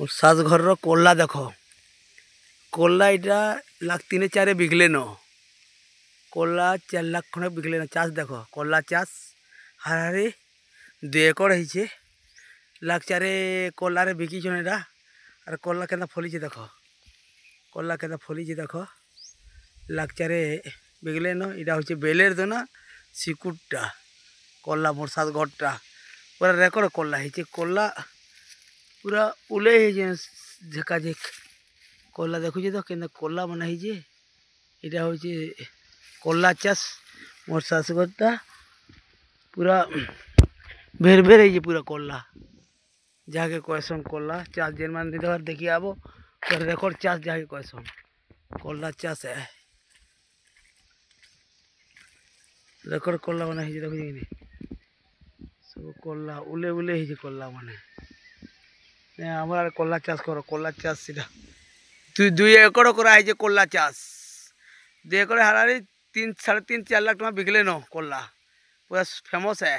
सास घर कोल्ला देख कोल्ला इटा लाख 3-4 बिकले न कोल्ला 4 लाख खंडे बिकले न चाष देख कोल्ला चाष हारे 2 एकड़ है लाख 4 कोल्ला रे बिकी एटा और कोल्ला के फली देख कोल्ला के फली देख लाख 4 बिकले न इटा हूँ बेलेर दो ना सिकुटा कोल्ला मोर सात घरटा पूरा रेकर्ड कोल्ला है कोल्ला पूरा उले झेका झेक कोल्ला देखुचे तो के कोल्ला मन है इटा हूँ कोल्ला चाष मोर शाशुघरटा पूरा भेर भेर है पूरा कोल्ला जहाँके कहसन कोल्ला चाष जेन मान देखिए आब रेकर्ड चाष जहाँके कहसन कोल्ला चाष है रेकर्ड कोल्ला मन है देखुचे सब कोल्ला उले उले है कोल्ला माने हमारे कोल्ला चाष करो कोल्ला चाष सीधा 2 एकड़ कराई कोल्ला चाष 2 एकड़ हारारी 3-3.5 लाख टका बिकले न कोल्ला पूरा फेमस है।